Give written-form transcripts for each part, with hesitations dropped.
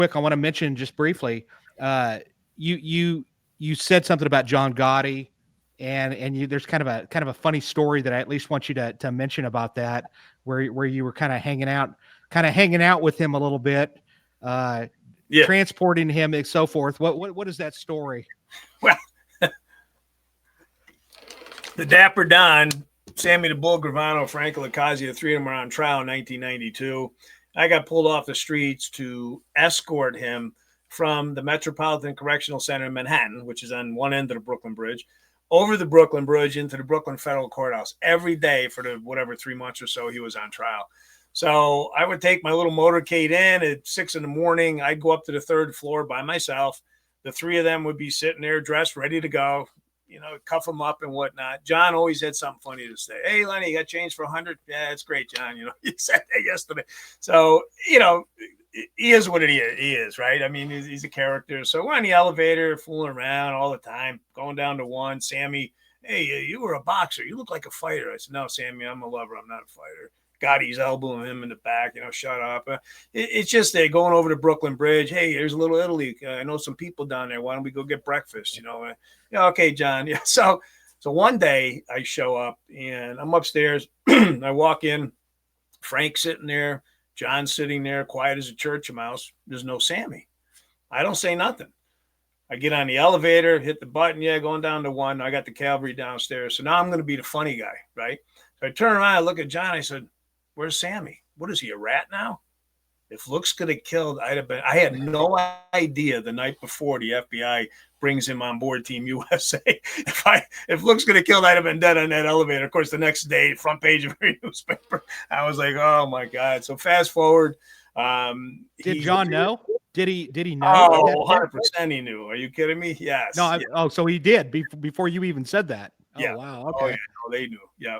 quick, I want to mention just briefly, you said something about John Gotti, and there's kind of a funny story that I at least want you to mention about that, where you were kind of hanging out with him a little bit, uh, Yeah. transporting him and so forth. What is that story? Well, the Dapper Don, Sammy the Bull Gravano, Franco Lacazzi, the three of them were on trial in 1992. I got pulled off the streets to escort him from the Metropolitan Correctional Center in Manhattan, which is on one end of the Brooklyn Bridge, over the Brooklyn Bridge into the Brooklyn Federal Courthouse every day for the whatever 3 months or so he was on trial. So I would take my little motorcade in at 6 a.m. I'd go up to the third floor by myself. The three of them would be sitting there dressed, ready to go, cuff them up and whatnot. John always had something funny to say. Hey, Lenny, you got change for 100? Yeah, it's great, John. You said that yesterday. So, he is what he is, right? I mean, he's a character. So we're on the elevator, fooling around all the time, going down to one. Sammy, hey, you were a boxer. You look like a fighter. I said, no, Sammy, I'm a lover. I'm not a fighter. Gotti's elbowing him in the back, shut up. It's just they're going over to Brooklyn Bridge. Hey, there's a little Italy. I know some people down there. Why don't we go get breakfast? Okay, John. Yeah. So one day I show up and I'm upstairs. I walk in, Frank's sitting there, John's sitting there, quiet as a church mouse. There's no Sammy. I don't say nothing. I get on the elevator, hit the button. Yeah, going down to one. I got the cavalry downstairs. So now I'm going to be the funny guy, right? So I turn around, I look at John. I said, where's Sammy? What is he, a rat now? If looks could have killed, I had no idea the night before the FBI brings him on board Team USA. If looks could have killed, I'd have been dead on that elevator. Of course, the next day, front page of every newspaper. I was like, oh my God. So fast forward. Did John know? Did he know? Oh, 100% he knew. Are you kidding me? Yes. No. So he did before you even said that. Oh, yeah. Wow. Okay. Oh, yeah. No, they knew. Yeah.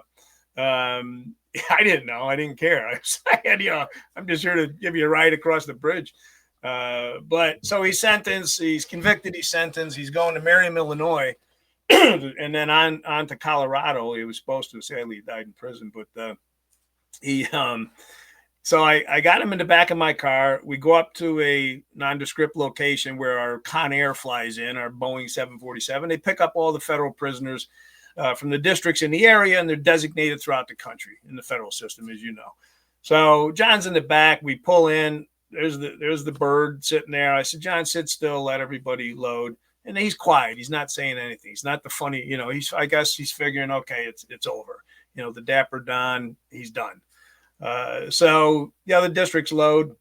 I didn't know. I didn't care. I'm just here to give you a ride across the bridge. But so he's sentenced. He's convicted. He's sentenced. He's going to Merriam, Illinois, and then on to Colorado. He was supposed to. Sadly, he died in prison. But so I got him in the back of my car. We go up to a nondescript location where our Con Air flies in, our Boeing 747. They pick up all the federal prisoners from the districts in the area, and they're designated throughout the country in the federal system, as you know. So John's in the back. We pull in. There's the bird sitting there. I said, John, sit still. Let everybody load. And he's quiet. He's not saying anything. He's not the funny. I guess he's figuring, okay, it's over. The Dapper Don, he's done. So the other districts load.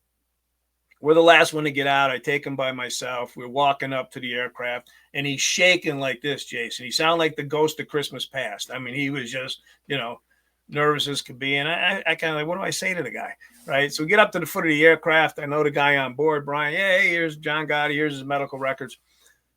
We're the last one to get out. I take him by myself. We're walking up to the aircraft, and he's shaking like this, Jason. He sounded like the ghost of Christmas past. I mean, he was just, nervous as could be. And I kind of like, what do I say to the guy? Right. So we get up to the foot of the aircraft. I know the guy on board, Brian. Hey, here's John Gotti. Here's his medical records.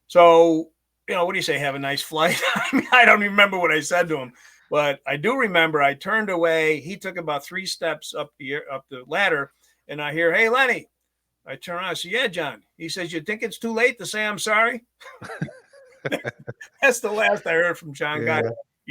So, what do you say? Have a nice flight. I mean, I don't even remember what I said to him, but I do remember I turned away. He took about 3 steps up the ladder, and I hear, hey, Lenny. I turn around and say, yeah, John. He says, you think it's too late to say I'm sorry? That's the last I heard from John Gotti.